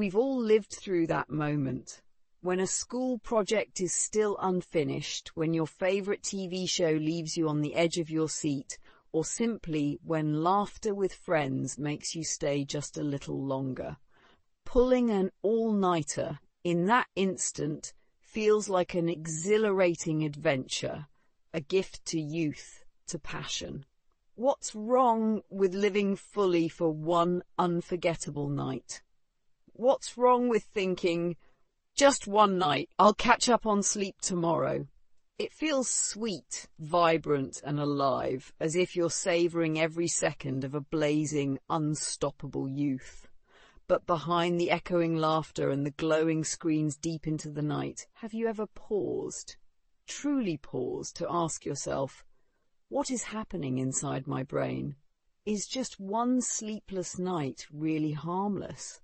We've all lived through that moment. When a school project is still unfinished, when your favorite TV show leaves you on the edge of your seat, or simply when laughter with friends makes you stay just a little longer. Pulling an all-nighter in that instant feels like an exhilarating adventure, a gift to youth, to passion. What's wrong with living fully for one unforgettable night? What's wrong with thinking, just one night, I'll catch up on sleep tomorrow? It feels sweet, vibrant and alive, as if you're savouring every second of a blazing, unstoppable youth. But behind the echoing laughter and the glowing screens deep into the night, have you ever paused, truly paused, to ask yourself, what is happening inside my brain? Is just one sleepless night really harmless?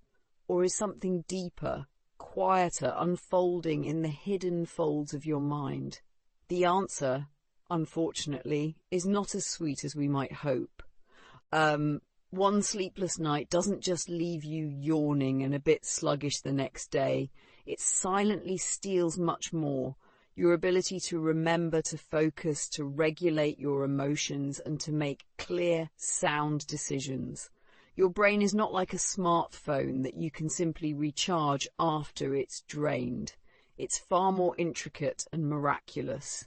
Or is something deeper, quieter, unfolding in the hidden folds of your mind? The answer, unfortunately, is not as sweet as we might hope. One sleepless night doesn't just leave you yawning and a bit sluggish the next day. It silently steals much more. Your ability to remember, to focus, to regulate your emotions, and to make clear, sound decisions. Your brain is not like a smartphone that you can simply recharge after it's drained. It's far more intricate and miraculous.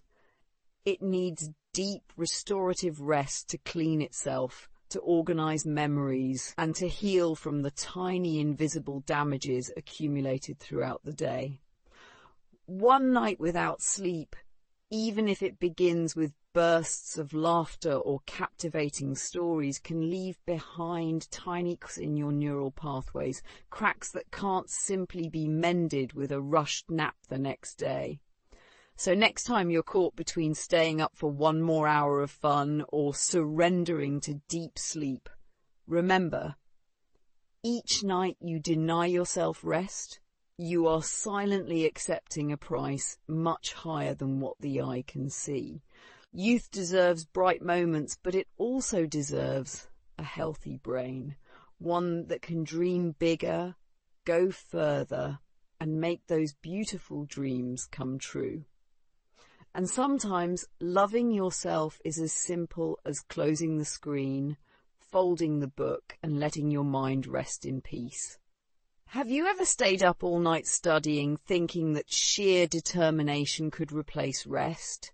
It needs deep, restorative rest to clean itself, to organize memories, and to heal from the tiny, invisible damages accumulated throughout the day. One night without sleep, even if it begins with bursts of laughter or captivating stories, can leave behind tiny cracks in your neural pathways, cracks that can't simply be mended with a rushed nap the next day. So next time you're caught between staying up for one more hour of fun or surrendering to deep sleep, remember, each night you deny yourself rest, you are silently accepting a price much higher than what the eye can see. Youth deserves bright moments, but it also deserves a healthy brain, one that can dream bigger, go further, and make those beautiful dreams come true. And sometimes loving yourself is as simple as closing the screen, folding the book, and letting your mind rest in peace. Have you ever stayed up all night studying, thinking that sheer determination could replace rest?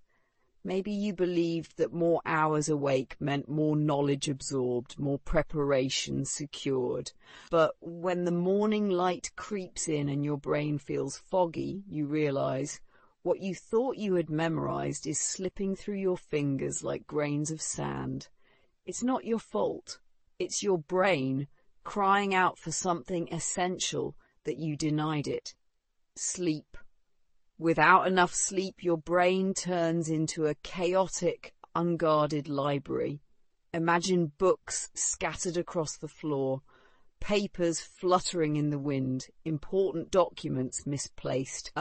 Maybe you believed that more hours awake meant more knowledge absorbed, more preparation secured. But when the morning light creeps in and your brain feels foggy, you realize what you thought you had memorized is slipping through your fingers like grains of sand. It's not your fault. It's your brain crying out for something essential that you denied it. Sleep. Without enough sleep, your brain turns into a chaotic, unguarded library. Imagine books scattered across the floor, papers fluttering in the wind, important documents misplaced.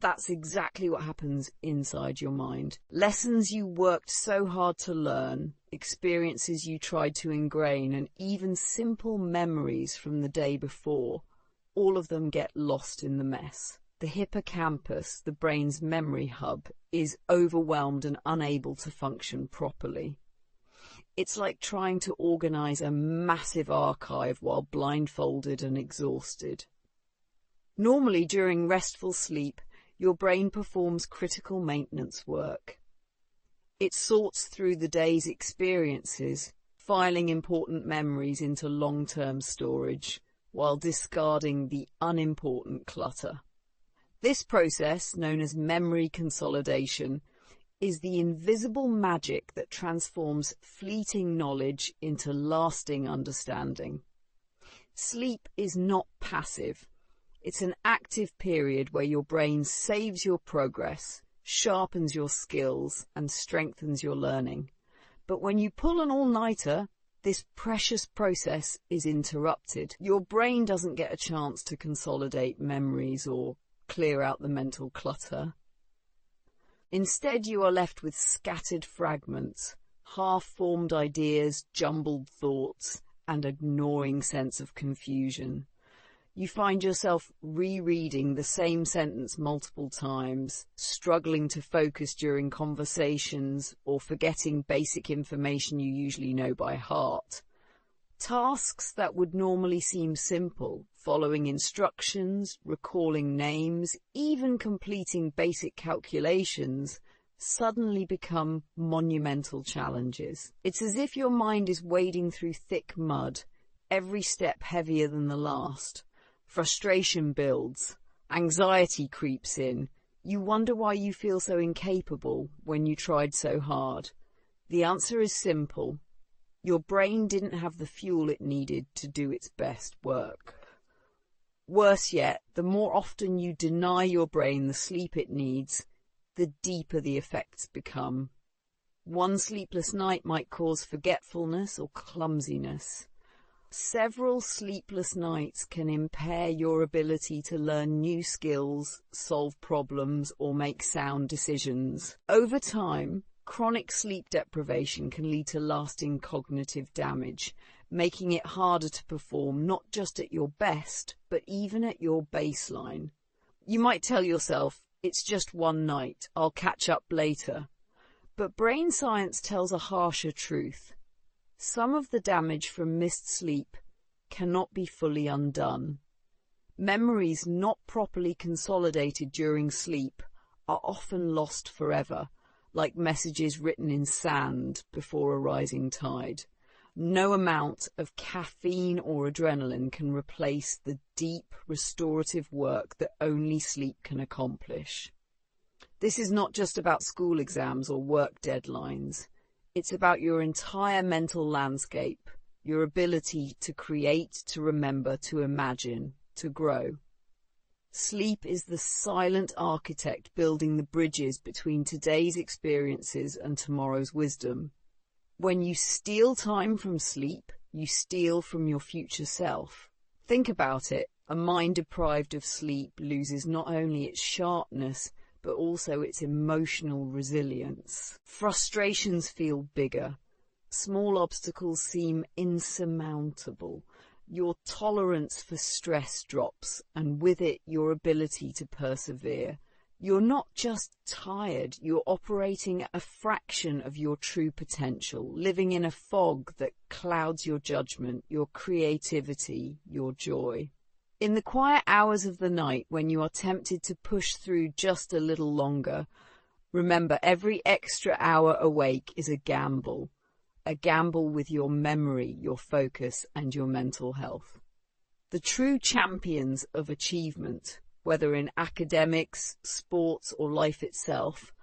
That's exactly what happens inside your mind. Lessons you worked so hard to learn, experiences you tried to ingrain, and even simple memories from the day before, all of them get lost in the mess. The hippocampus, the brain's memory hub, is overwhelmed and unable to function properly. It's like trying to organize a massive archive while blindfolded and exhausted. Normally, during restful sleep, your brain performs critical maintenance work. It sorts through the day's experiences, filing important memories into long-term storage, while discarding the unimportant clutter. This process, known as memory consolidation, is the invisible magic that transforms fleeting knowledge into lasting understanding. Sleep is not passive. It's an active period where your brain saves your progress, sharpens your skills, and strengthens your learning. But when you pull an all-nighter, this precious process is interrupted. Your brain doesn't get a chance to consolidate memories or clear out the mental clutter. Instead, you are left with scattered fragments, half-formed ideas, jumbled thoughts, and a gnawing sense of confusion. You find yourself rereading the same sentence multiple times, struggling to focus during conversations, or forgetting basic information you usually know by heart. Tasks that would normally seem simple, following instructions, recalling names, even completing basic calculations, suddenly become monumental challenges. It's as if your mind is wading through thick mud, every step heavier than the last. Frustration builds, anxiety creeps in. You wonder why you feel so incapable when you tried so hard. The answer is simple. Your brain didn't have the fuel it needed to do its best work. Worse yet, the more often you deny your brain the sleep it needs, the deeper the effects become. One sleepless night might cause forgetfulness or clumsiness. Several sleepless nights can impair your ability to learn new skills, solve problems, or make sound decisions. Over time, chronic sleep deprivation can lead to lasting cognitive damage, making it harder to perform not just at your best, but even at your baseline. You might tell yourself, it's just one night, I'll catch up later. But brain science tells a harsher truth. Some of the damage from missed sleep cannot be fully undone. Memories not properly consolidated during sleep are often lost forever, like messages written in sand before a rising tide. No amount of caffeine or adrenaline can replace the deep, restorative work that only sleep can accomplish. This is not just about school exams or work deadlines. It's about your entire mental landscape, your ability to create, to remember, to imagine, to grow. Sleep is the silent architect building the bridges between today's experiences and tomorrow's wisdom. When you steal time from sleep, you steal from your future self. Think about it. A mind deprived of sleep loses not only its sharpness, but also its emotional resilience. Frustrations feel bigger. Small obstacles seem insurmountable. Your tolerance for stress drops, and with it, your ability to persevere. You're not just tired, you're operating at a fraction of your true potential, living in a fog that clouds your judgment, your creativity, your joy. In the quiet hours of the night, when you are tempted to push through just a little longer, remember every extra hour awake is a gamble with your memory, your focus, and your mental health. The true champions of achievement, whether in academics, sports, or life itself,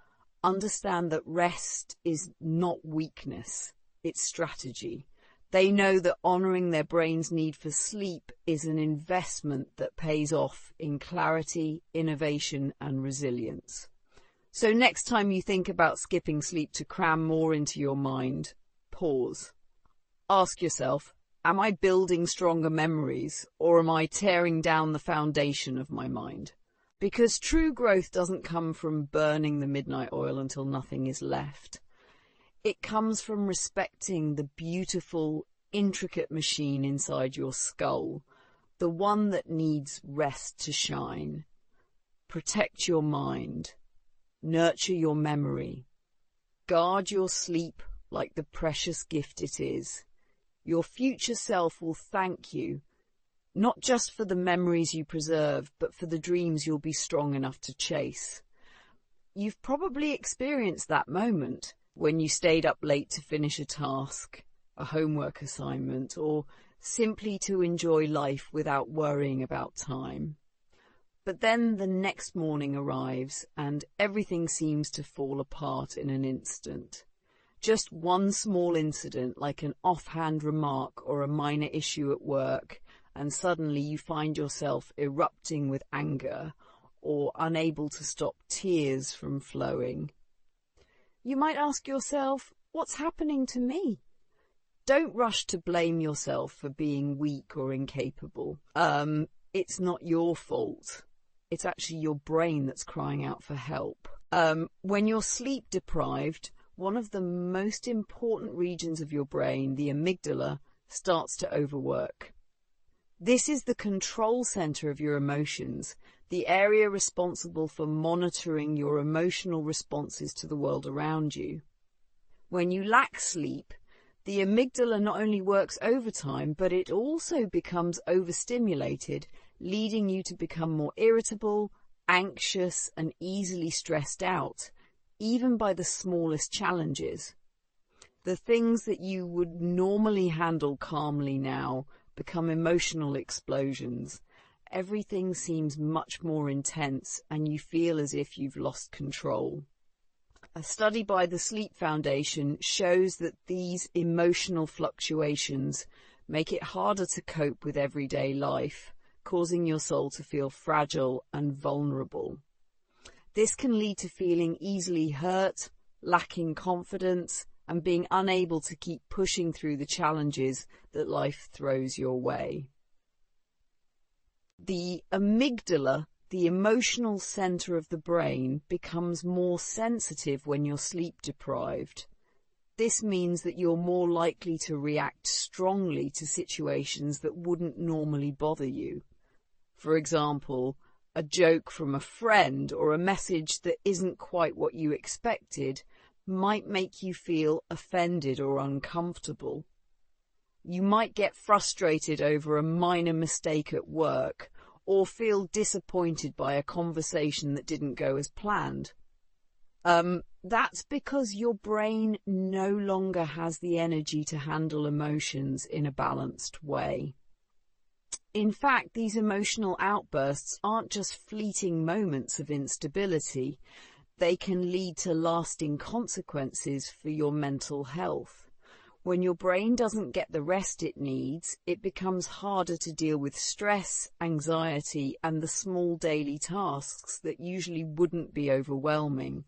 understand that rest is not weakness, it's strategy. They know that honoring their brain's need for sleep is an investment that pays off in clarity, innovation, and resilience. So next time you think about skipping sleep to cram more into your mind, pause. Ask yourself, am I building stronger memories, or am I tearing down the foundation of my mind? Because true growth doesn't come from burning the midnight oil until nothing is left. It comes from respecting the beautiful, intricate machine inside your skull, the one that needs rest to shine. Protect your mind. Nurture your memory. Guard your sleep like the precious gift it is. Your future self will thank you, not just for the memories you preserve, but for the dreams you'll be strong enough to chase. You've probably experienced that moment when you stayed up late to finish a task, a homework assignment, or simply to enjoy life without worrying about time. But then the next morning arrives and everything seems to fall apart in an instant. Just one small incident, like an offhand remark or a minor issue at work, and suddenly you find yourself erupting with anger or unable to stop tears from flowing. You might ask yourself, what's happening to me? Don't rush to blame yourself for being weak or incapable. It's not your fault. It's actually your brain that's crying out for help. When you're sleep deprived, one of the most important regions of your brain, the amygdala, starts to overwork. This is the control center of your emotions, the area responsible for monitoring your emotional responses to the world around you. When you lack sleep, the amygdala not only works overtime, but it also becomes overstimulated, leading you to become more irritable, anxious, and easily stressed out, even by the smallest challenges. The things that you would normally handle calmly now become emotional explosions. Everything seems much more intense, and you feel as if you've lost control. A study by the Sleep Foundation shows that these emotional fluctuations make it harder to cope with everyday life, causing your soul to feel fragile and vulnerable. This can lead to feeling easily hurt, lacking confidence, and being unable to keep pushing through the challenges that life throws your way. The amygdala, the emotional center of the brain, becomes more sensitive when you're sleep deprived. This means that you're more likely to react strongly to situations that wouldn't normally bother you. For example, a joke from a friend or a message that isn't quite what you expected might make you feel offended or uncomfortable. You might get frustrated over a minor mistake at work, or feel disappointed by a conversation that didn't go as planned. That's because your brain no longer has the energy to handle emotions in a balanced way. In fact, these emotional outbursts aren't just fleeting moments of instability. They can lead to lasting consequences for your mental health. When your brain doesn't get the rest it needs, it becomes harder to deal with stress, anxiety, and the small daily tasks that usually wouldn't be overwhelming.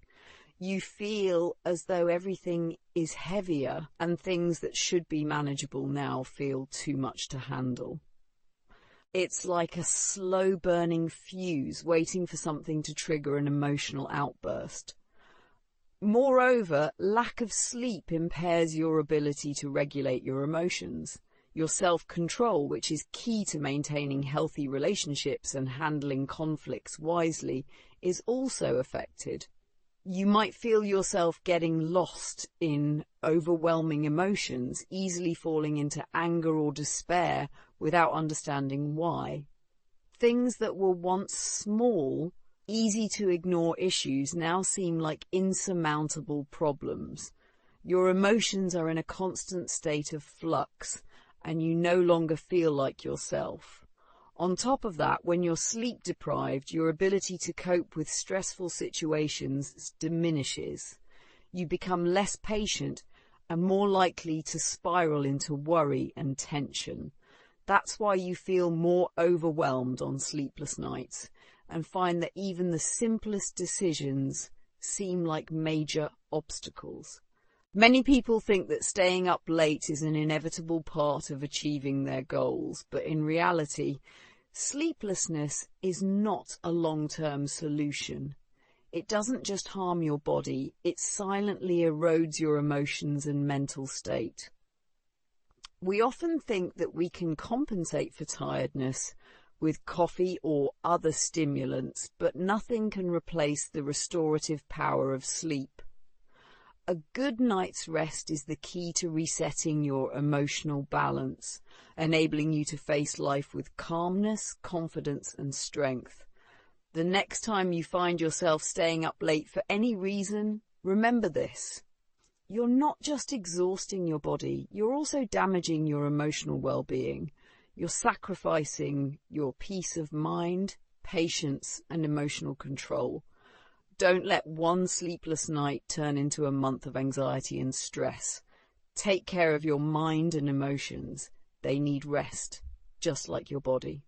You feel as though everything is heavier, and things that should be manageable now feel too much to handle. It's like a slow-burning fuse waiting for something to trigger an emotional outburst. Moreover, lack of sleep impairs your ability to regulate your emotions. Your self-control, which is key to maintaining healthy relationships and handling conflicts wisely, is also affected. You might feel yourself getting lost in overwhelming emotions, easily falling into anger or despair without understanding why. Things that were once small, easy to ignore issues now seem like insurmountable problems. Your emotions are in a constant state of flux, and you no longer feel like yourself. On top of that, when you're sleep deprived, your ability to cope with stressful situations diminishes. You become less patient and more likely to spiral into worry and tension. That's why you feel more overwhelmed on sleepless nights and find that even the simplest decisions seem like major obstacles. Many people think that staying up late is an inevitable part of achieving their goals, but in reality, sleeplessness is not a long-term solution. It doesn't just harm your body, it silently erodes your emotions and mental state. We often think that we can compensate for tiredness with coffee or other stimulants, but nothing can replace the restorative power of sleep. A good night's rest is the key to resetting your emotional balance, enabling you to face life with calmness, confidence, and strength. The next time you find yourself staying up late for any reason, remember this. You're not just exhausting your body, you're also damaging your emotional well-being. You're sacrificing your peace of mind, patience, and emotional control. Don't let one sleepless night turn into a month of anxiety and stress. Take care of your mind and emotions. They need rest, just like your body.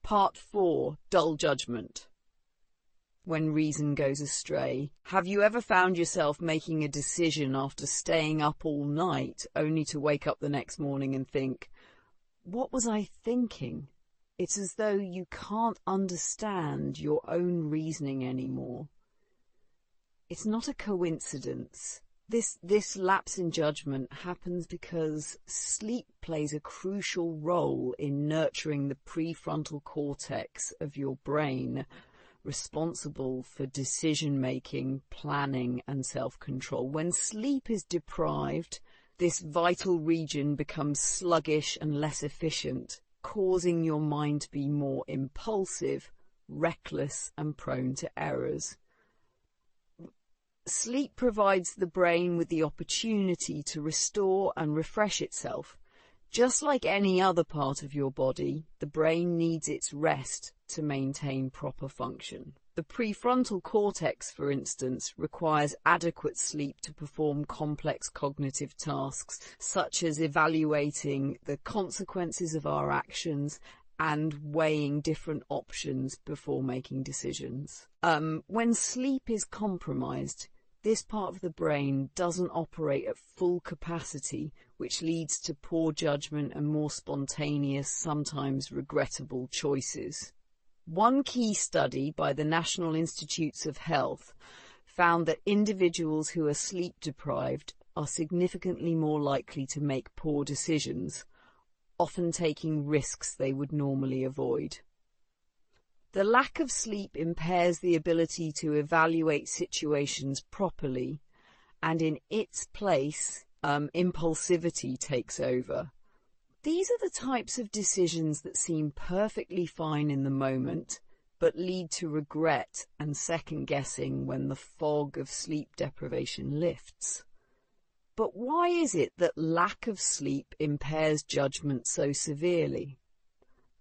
Part 4. Dull judgment. When reason goes astray. Have you ever found yourself making a decision after staying up all night, only to wake up the next morning and think, "What was I thinking?" It's as though you can't understand your own reasoning anymore. It's not a coincidence. This lapse in judgment happens because sleep plays a crucial role in nurturing the prefrontal cortex of your brain, responsible for decision-making, planning, and self-control. When sleep is deprived, this vital region becomes sluggish and less efficient, causing your mind to be more impulsive, reckless, and prone to errors. Sleep provides the brain with the opportunity to restore and refresh itself. Just like any other part of your body, the brain needs its rest to maintain proper function. The prefrontal cortex, for instance, requires adequate sleep to perform complex cognitive tasks, such as evaluating the consequences of our actions and weighing different options before making decisions. When sleep is compromised, this part of the brain doesn't operate at full capacity, which leads to poor judgment and more spontaneous, sometimes regrettable choices. One key study by the National Institutes of Health found that individuals who are sleep deprived are significantly more likely to make poor decisions, often taking risks they would normally avoid. The lack of sleep impairs the ability to evaluate situations properly, and in its place, impulsivity takes over. These are the types of decisions that seem perfectly fine in the moment, but lead to regret and second-guessing when the fog of sleep deprivation lifts. But why is it that lack of sleep impairs judgment so severely?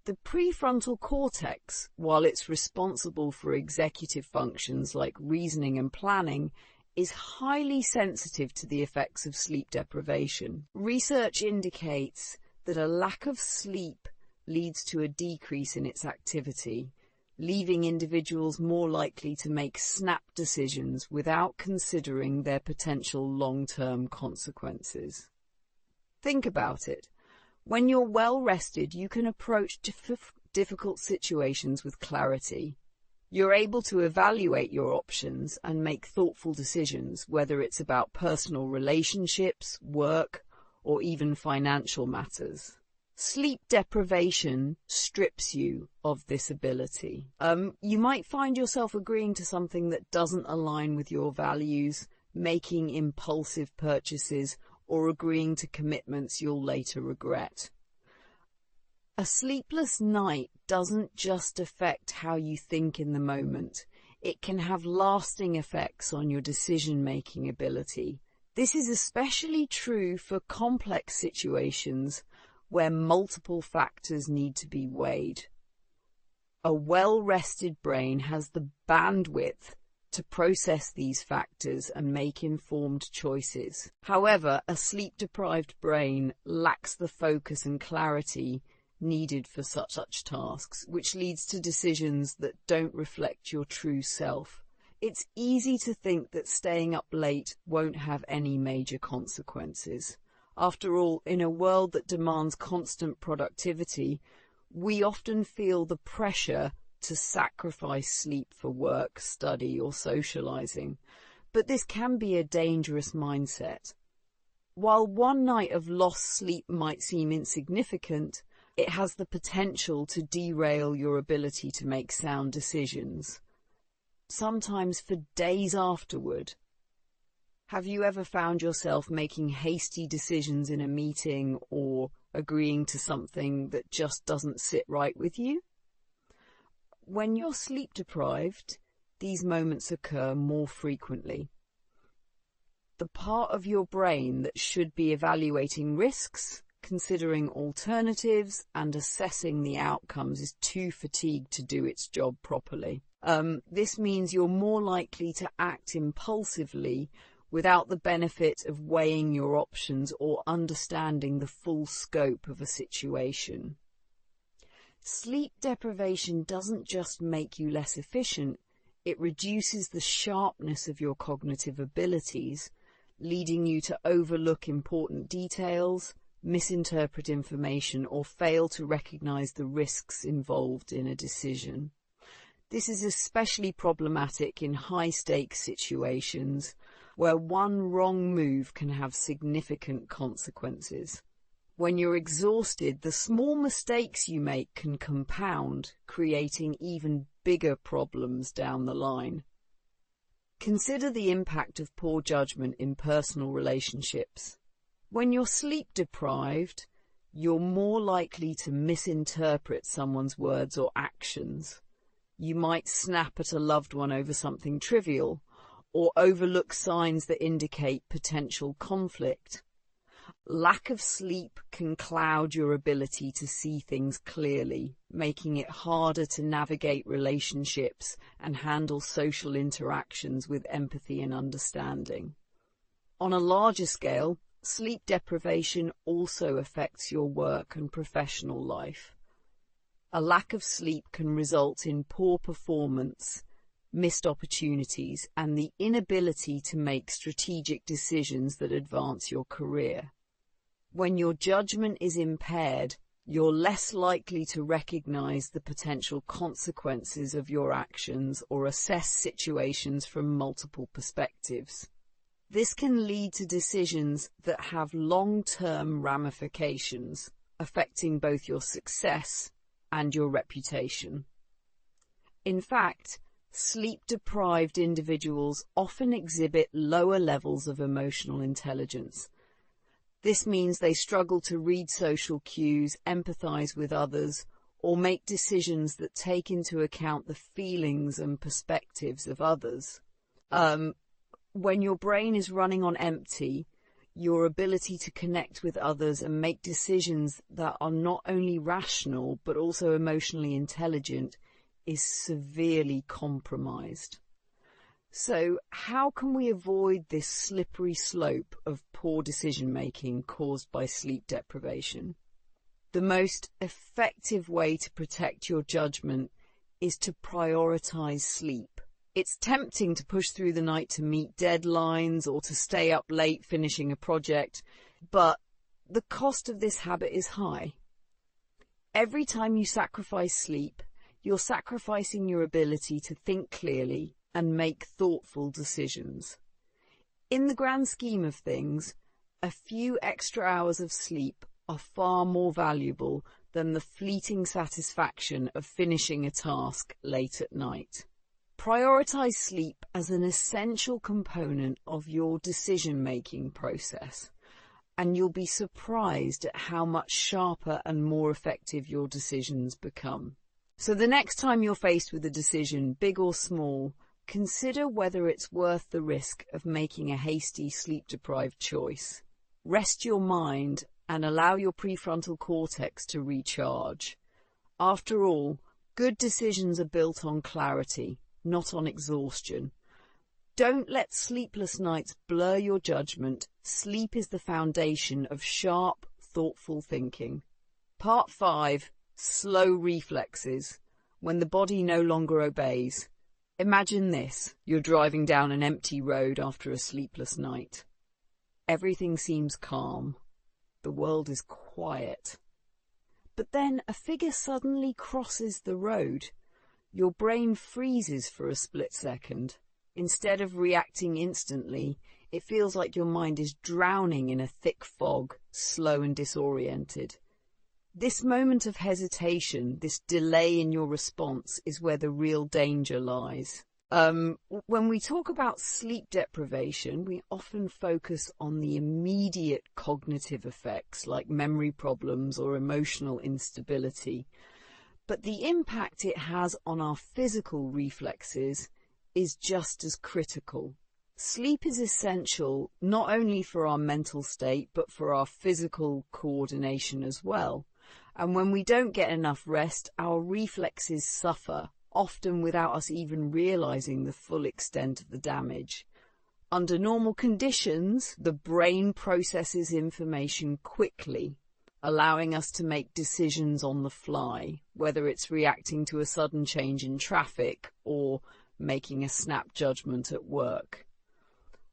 The prefrontal cortex, while it's responsible for executive functions like reasoning and planning, is highly sensitive to the effects of sleep deprivation. Research indicates that a lack of sleep leads to a decrease in its activity, leaving individuals more likely to make snap decisions without considering their potential long-term consequences. Think about it. When you're well rested, you can approach difficult situations with clarity. You're able to evaluate your options and make thoughtful decisions, whether it's about personal relationships, work, or even financial matters. Sleep deprivation strips you of this ability. You might find yourself agreeing to something that doesn't align with your values, making impulsive purchases, or agreeing to commitments you'll later regret. A sleepless night doesn't just affect how you think in the moment. It can have lasting effects on your decision-making ability. This is especially true for complex situations where multiple factors need to be weighed. A well-rested brain has the bandwidth to process these factors and make informed choices. However, a sleep-deprived brain lacks the focus and clarity needed for such tasks, which leads to decisions that don't reflect your true self. It's easy to think that staying up late won't have any major consequences. After all, in a world that demands constant productivity, we often feel the pressure to sacrifice sleep for work, study, or socializing. But this can be a dangerous mindset. While one night of lost sleep might seem insignificant, it has the potential to derail your ability to make sound decisions, sometimes for days afterward. Have you ever found yourself making hasty decisions in a meeting or agreeing to something that just doesn't sit right with you? When you're sleep deprived, these moments occur more frequently. The part of your brain that should be evaluating risks, considering alternatives, and assessing the outcomes is too fatigued to do its job properly. This means you're more likely to act impulsively without the benefit of weighing your options or understanding the full scope of a situation. Sleep deprivation doesn't just make you less efficient, it reduces the sharpness of your cognitive abilities, leading you to overlook important details, misinterpret information, or fail to recognize the risks involved in a decision. This is especially problematic in high-stakes situations where one wrong move can have significant consequences. When you're exhausted, the small mistakes you make can compound, creating even bigger problems down the line. Consider the impact of poor judgment in personal relationships. When you're sleep deprived, you're more likely to misinterpret someone's words or actions. You might snap at a loved one over something trivial, or overlook signs that indicate potential conflict. Lack of sleep can cloud your ability to see things clearly, making it harder to navigate relationships and handle social interactions with empathy and understanding. On a larger scale, sleep deprivation also affects your work and professional life. A lack of sleep can result in poor performance, missed opportunities, and the inability to make strategic decisions that advance your career. When your judgment is impaired, you're less likely to recognize the potential consequences of your actions or assess situations from multiple perspectives. This can lead to decisions that have long-term ramifications, affecting both your success and your reputation. In fact, sleep-deprived individuals often exhibit lower levels of emotional intelligence. This means they struggle to read social cues, empathize with others, or make decisions that take into account the feelings and perspectives of others. When your brain is running on empty, your ability to connect with others and make decisions that are not only rational but also emotionally intelligent is severely compromised. So, how can we avoid this slippery slope of poor decision-making caused by sleep deprivation? The most effective way to protect your judgment is to prioritize sleep. It's tempting to push through the night to meet deadlines or to stay up late finishing a project, but the cost of this habit is high. Every time you sacrifice sleep, you're sacrificing your ability to think clearly and make thoughtful decisions. In the grand scheme of things, a few extra hours of sleep are far more valuable than the fleeting satisfaction of finishing a task late at night. Prioritize sleep as an essential component of your decision-making process, and you'll be surprised at how much sharper and more effective your decisions become. So the next time you're faced with a decision, big or small, consider whether it's worth the risk of making a hasty, sleep-deprived choice. Rest your mind and allow your prefrontal cortex to recharge. After all, good decisions are built on clarity, not on exhaustion. Don't let sleepless nights blur your judgment. Sleep is the foundation of sharp, thoughtful thinking. Part 5. Slow reflexes. When the body no longer obeys. Imagine this. You're driving down an empty road after a sleepless night. Everything seems calm. The world is quiet. But then a figure suddenly crosses the road. Your brain freezes for a split second. Instead of reacting instantly, it feels like your mind is drowning in a thick fog, slow and disoriented. This moment of hesitation, this delay in your response, is where the real danger lies. When we talk about sleep deprivation, we often focus on the immediate cognitive effects like memory problems or emotional instability. But the impact it has on our physical reflexes is just as critical. Sleep is essential not only for our mental state, but for our physical coordination as well. And when we don't get enough rest, our reflexes suffer, often without us even realizing the full extent of the damage. Under normal conditions, the brain processes information quickly, allowing us to make decisions on the fly, whether it's reacting to a sudden change in traffic or making a snap judgment at work.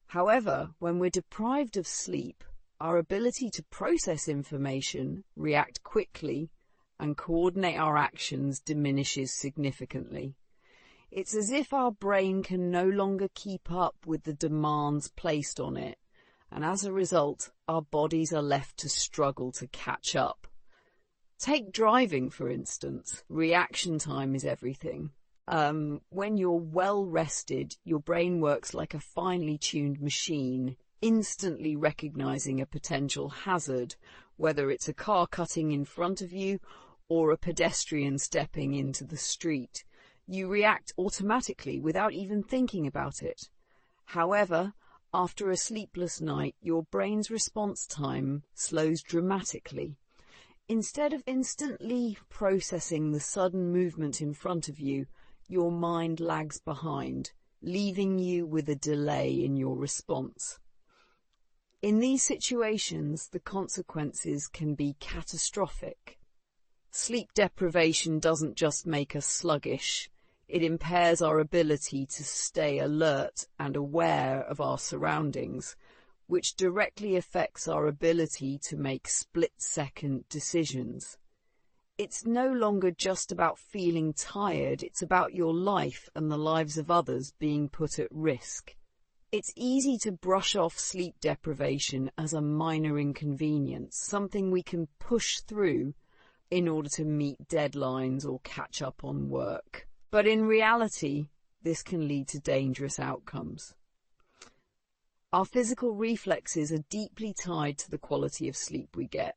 However, when we're deprived of sleep, our ability to process information, react quickly, and coordinate our actions diminishes significantly. It's as if our brain can no longer keep up with the demands placed on it, and as a result, our bodies are left to struggle to catch up. Take driving, for instance. Reaction time is everything. When you're well rested, your brain works like a finely tuned machine, instantly recognizing a potential hazard, whether it's a car cutting in front of you or a pedestrian stepping into the street. You react automatically without even thinking about it. However, after a sleepless night, your brain's response time slows dramatically. Instead of instantly processing the sudden movement in front of you, your mind lags behind, leaving you with a delay in your response. In these situations, the consequences can be catastrophic. Sleep deprivation doesn't just make us sluggish, it impairs our ability to stay alert and aware of our surroundings, which directly affects our ability to make split-second decisions. It's no longer just about feeling tired, it's about your life and the lives of others being put at risk. It's easy to brush off sleep deprivation as a minor inconvenience, something we can push through in order to meet deadlines or catch up on work. But in reality, this can lead to dangerous outcomes. Our physical reflexes are deeply tied to the quality of sleep we get.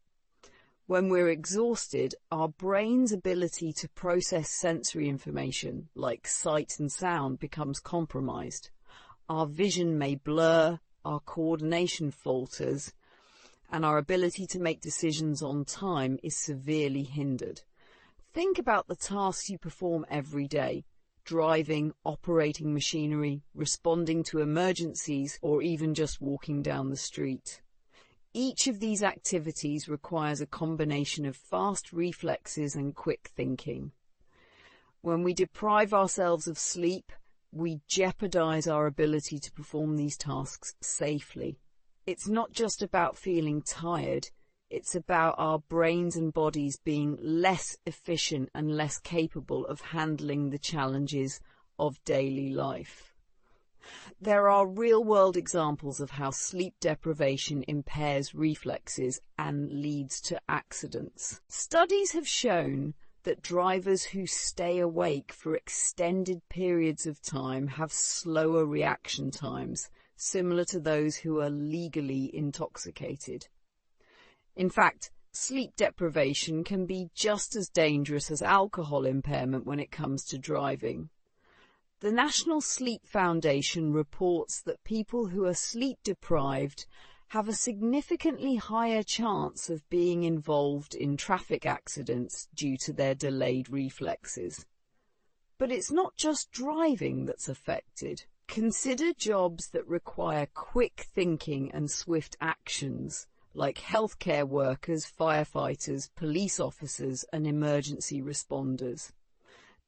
When we're exhausted, our brain's ability to process sensory information, like sight and sound, becomes compromised. Our vision may blur, our coordination falters, and our ability to make decisions on time is severely hindered. Think about the tasks you perform every day: driving, operating machinery, responding to emergencies, or even just walking down the street. Each of these activities requires a combination of fast reflexes and quick thinking. When we deprive ourselves of sleep, we jeopardize our ability to perform these tasks safely. It's not just about feeling tired, it's about our brains and bodies being less efficient and less capable of handling the challenges of daily life. There are real-world examples of how sleep deprivation impairs reflexes and leads to accidents. Studies have shown that drivers who stay awake for extended periods of time have slower reaction times, similar to those who are legally intoxicated. In fact, sleep deprivation can be just as dangerous as alcohol impairment when it comes to driving. The National Sleep Foundation reports that people who are sleep deprived have a significantly higher chance of being involved in traffic accidents due to their delayed reflexes. But it's not just driving that's affected. Consider jobs that require quick thinking and swift actions, like healthcare workers, firefighters, police officers, and emergency responders.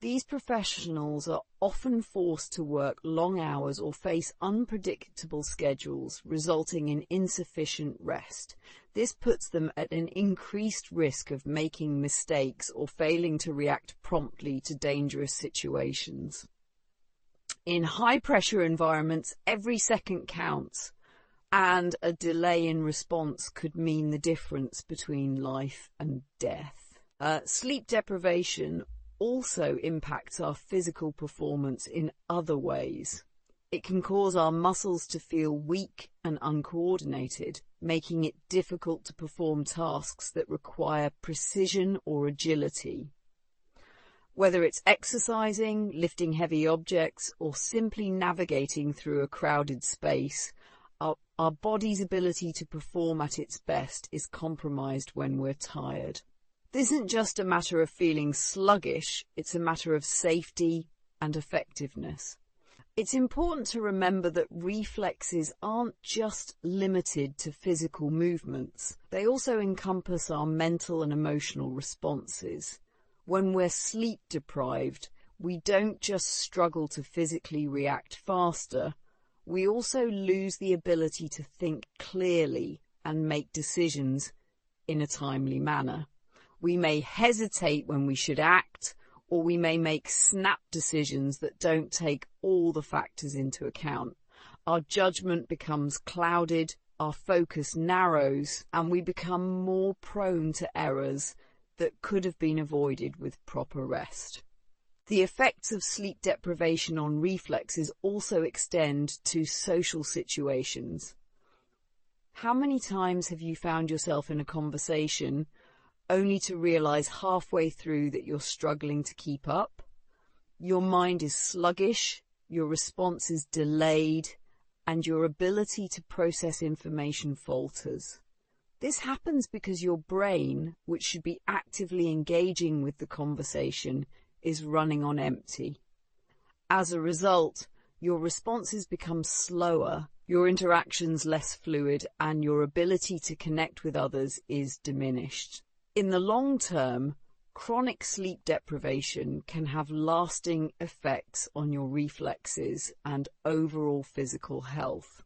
These professionals are often forced to work long hours or face unpredictable schedules, resulting in insufficient rest. This puts them at an increased risk of making mistakes or failing to react promptly to dangerous situations. In high-pressure environments, every second counts, and a delay in response could mean the difference between life and death. Sleep deprivation also impacts our physical performance in other ways. It can cause our muscles to feel weak and uncoordinated, making it difficult to perform tasks that require precision or agility. Whether it's exercising, lifting heavy objects, or simply navigating through a crowded space, our body's ability to perform at its best is compromised when we're tired. This isn't just a matter of feeling sluggish, it's a matter of safety and effectiveness. It's important to remember that reflexes aren't just limited to physical movements. They also encompass our mental and emotional responses. When we're sleep deprived, we don't just struggle to physically react faster, we also lose the ability to think clearly and make decisions in a timely manner. We may hesitate when we should act, or we may make snap decisions that don't take all the factors into account. Our judgment becomes clouded, our focus narrows, and we become more prone to errors that could have been avoided with proper rest. The effects of sleep deprivation on reflexes also extend to social situations. How many times have you found yourself in a conversation only to realize halfway through that you're struggling to keep up? Your mind is sluggish, your response is delayed, and your ability to process information falters. This happens because your brain, which should be actively engaging with the conversation, is running on empty. As a result, your responses become slower, your interactions less fluid, and your ability to connect with others is diminished. In the long term, chronic sleep deprivation can have lasting effects on your reflexes and overall physical health.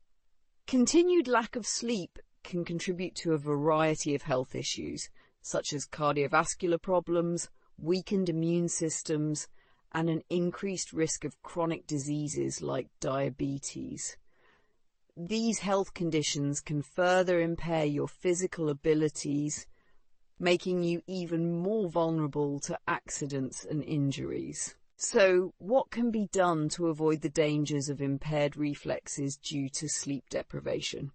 Continued lack of sleep can contribute to a variety of health issues, such as cardiovascular problems, weakened immune systems, and an increased risk of chronic diseases like diabetes. These health conditions can further impair your physical abilities, making you even more vulnerable to accidents and injuries. So, what can be done to avoid the dangers of impaired reflexes due to sleep deprivation?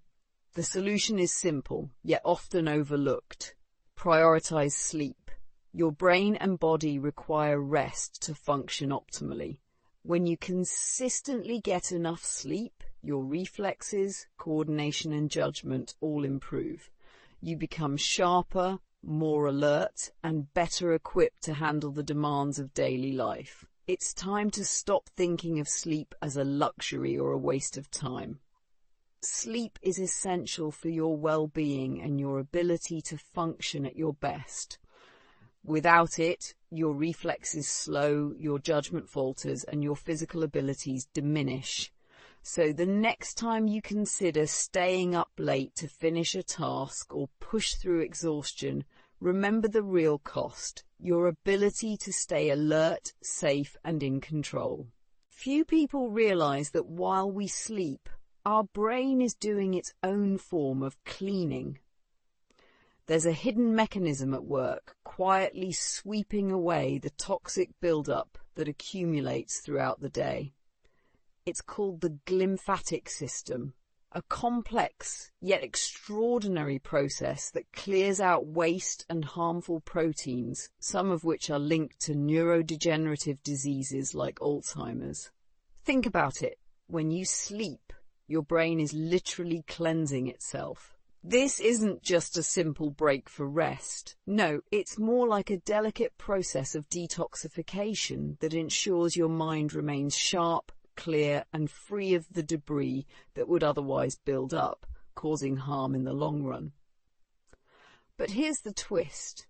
The solution is simple, yet often overlooked. Prioritize sleep. Your brain and body require rest to function optimally. When you consistently get enough sleep, your reflexes, coordination and judgment all improve. You become sharper, more alert, and better equipped to handle the demands of daily life. It's time to stop thinking of sleep as a luxury or a waste of time. Sleep is essential for your well-being and your ability to function at your best. Without it, your reflexes slow, your judgment falters, and your physical abilities diminish. So the next time you consider staying up late to finish a task or push through exhaustion, remember the real cost, your ability to stay alert, safe, and in control. Few people realize that while we sleep, our brain is doing its own form of cleaning. There's a hidden mechanism at work, quietly sweeping away the toxic buildup that accumulates throughout the day. It's called the glymphatic system, a complex yet extraordinary process that clears out waste and harmful proteins, some of which are linked to neurodegenerative diseases like Alzheimer's. Think about it. When you sleep, your brain is literally cleansing itself. This isn't just a simple break for rest. No, it's more like a delicate process of detoxification that ensures your mind remains sharp, clear, and free of the debris that would otherwise build up, causing harm in the long run. But here's the twist.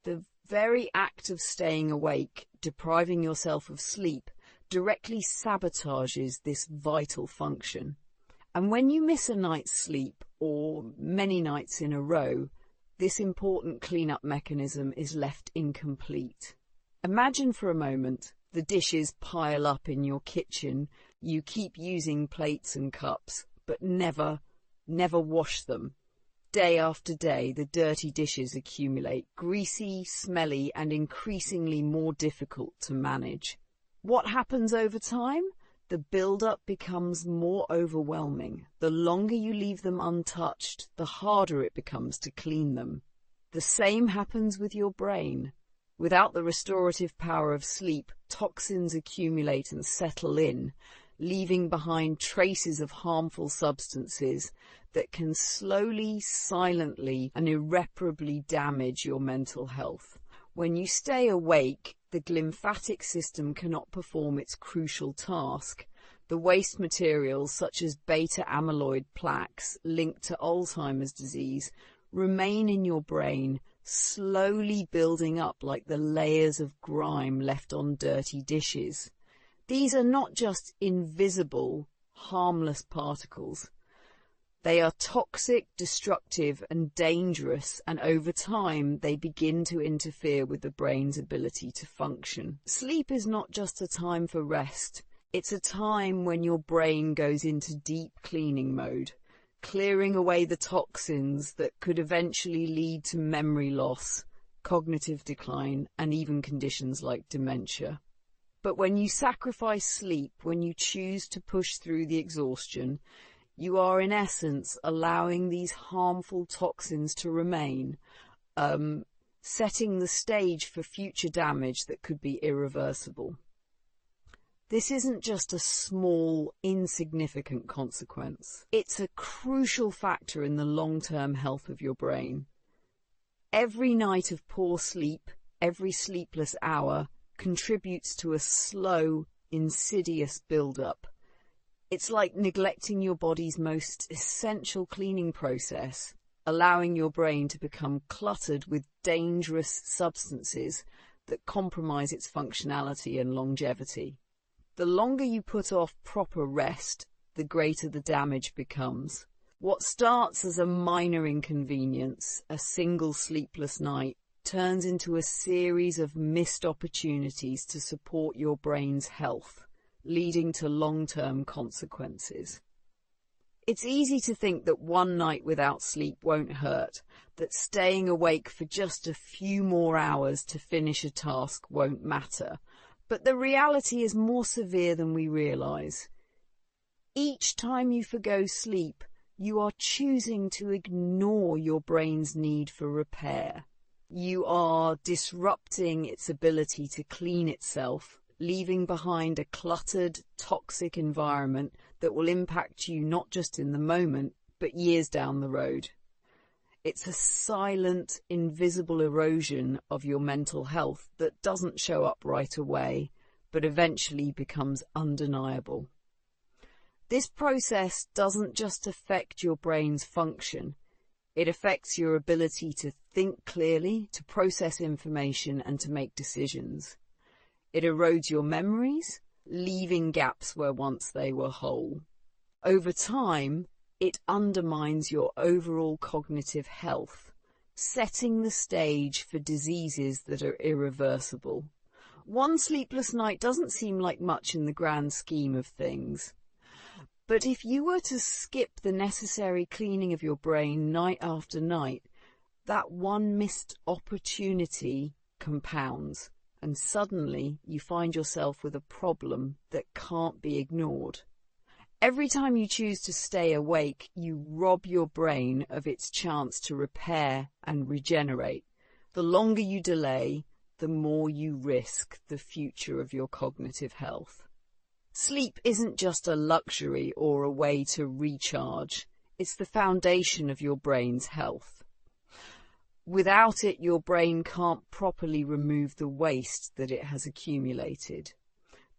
The very act of staying awake, depriving yourself of sleep, directly sabotages this vital function. And when you miss a night's sleep, or many nights in a row, this important cleanup mechanism is left incomplete. Imagine for a moment the dishes pile up in your kitchen. You keep using plates and cups, but never wash them. Day after day, the dirty dishes accumulate, greasy, smelly, and increasingly more difficult to manage. What happens over time? The build-up becomes more overwhelming. The longer you leave them untouched, the harder it becomes to clean them. The same happens with your brain. Without the restorative power of sleep, toxins accumulate and settle in, leaving behind traces of harmful substances that can slowly, silently, and irreparably damage your mental health. When you stay awake, the glymphatic system cannot perform its crucial task. The waste materials, such as beta-amyloid plaques linked to Alzheimer's disease, remain in your brain, slowly building up like the layers of grime left on dirty dishes. These are not just invisible, harmless particles. They are toxic, destructive, and dangerous, and over time they begin to interfere with the brain's ability to function. Sleep is not just a time for rest. It's a time when your brain goes into deep cleaning mode, clearing away the toxins that could eventually lead to memory loss, cognitive decline, and even conditions like dementia. But when you sacrifice sleep, when you choose to push through the exhaustion, you are in essence allowing these harmful toxins to remain, setting the stage for future damage that could be irreversible. This isn't just a small, insignificant consequence. It's a crucial factor in the long-term health of your brain. Every night of poor sleep, every sleepless hour, contributes to a slow, insidious build-up. It's like neglecting your body's most essential cleaning process, allowing your brain to become cluttered with dangerous substances that compromise its functionality and longevity. The longer you put off proper rest, the greater the damage becomes. What starts as a minor inconvenience, a single sleepless night, turns into a series of missed opportunities to support your brain's health, leading to long-term consequences. It's easy to think that one night without sleep won't hurt, that staying awake for just a few more hours to finish a task won't matter. But the reality is more severe than we realize. Each time you forgo sleep, you are choosing to ignore your brain's need for repair. You are disrupting its ability to clean itself, leaving behind a cluttered, toxic environment that will impact you not just in the moment, but years down the road. It's a silent, invisible erosion of your mental health that doesn't show up right away, but eventually becomes undeniable. This process doesn't just affect your brain's function. It affects your ability to think clearly, to process information, and to make decisions. It erodes your memories, leaving gaps where once they were whole. Over time, it undermines your overall cognitive health, setting the stage for diseases that are irreversible. One sleepless night doesn't seem like much in the grand scheme of things. But if you were to skip the necessary cleaning of your brain night after night, that one missed opportunity compounds, and suddenly you find yourself with a problem that can't be ignored. Every time you choose to stay awake, you rob your brain of its chance to repair and regenerate. The longer you delay, the more you risk the future of your cognitive health. Sleep isn't just a luxury or a way to recharge. It's the foundation of your brain's health. Without it, your brain can't properly remove the waste that it has accumulated.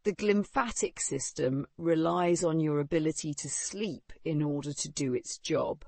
The glymphatic system relies on your ability to sleep in order to do its job.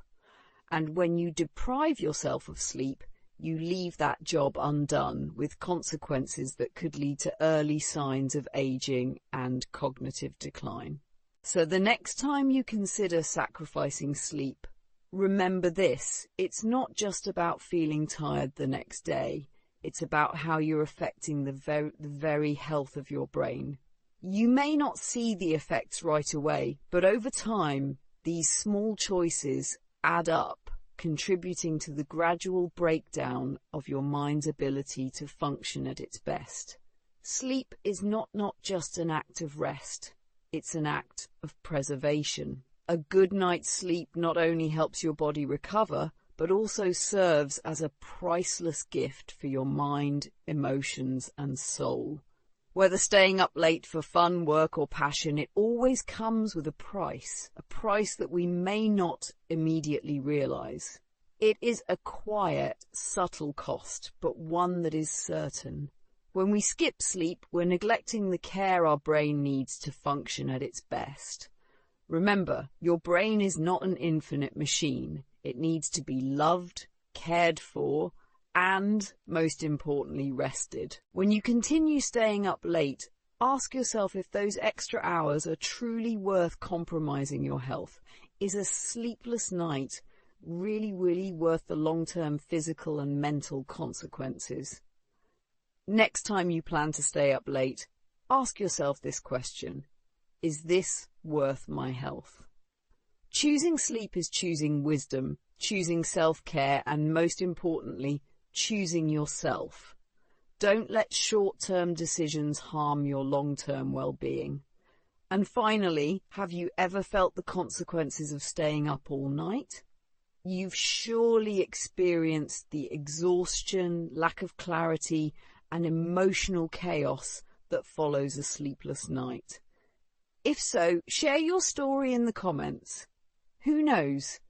And when you deprive yourself of sleep, you leave that job undone, with consequences that could lead to early signs of aging and cognitive decline. So the next time you consider sacrificing sleep, remember this: it's not just about feeling tired the next day. It's about how you're affecting the very health of your brain. You may not see the effects right away, but over time, these small choices add up, contributing to the gradual breakdown of your mind's ability to function at its best. Sleep is not just an act of rest, it's an act of preservation. A good night's sleep not only helps your body recover, but also serves as a priceless gift for your mind, emotions, and soul. Whether staying up late for fun, work, or passion, it always comes with a price that we may not immediately realize. It is a quiet, subtle cost, but one that is certain. When we skip sleep, we're neglecting the care our brain needs to function at its best. Remember, your brain is not an infinite machine. It needs to be loved, cared for, and, most importantly, rested. When you continue staying up late, ask yourself if those extra hours are truly worth compromising your health. Is a sleepless night really worth the long-term physical and mental consequences? Next time you plan to stay up late, ask yourself this question: is this worth my health? Choosing sleep is choosing wisdom, choosing self-care, and most importantly, choosing yourself. Don't let short-term decisions harm your long-term well-being. And finally, have you ever felt the consequences of staying up all night? You've surely experienced the exhaustion, lack of clarity, and emotional chaos that follows a sleepless night. If so, share your story in the comments. Who knows?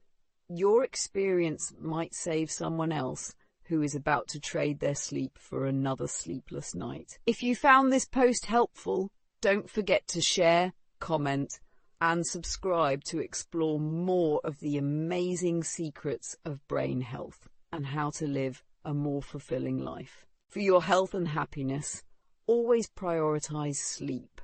Your experience might save someone else who is about to trade their sleep for another sleepless night. If you found this post helpful, don't forget to share, comment, and subscribe to explore more of the amazing secrets of brain health and how to live a more fulfilling life. For your health and happiness, always prioritize sleep.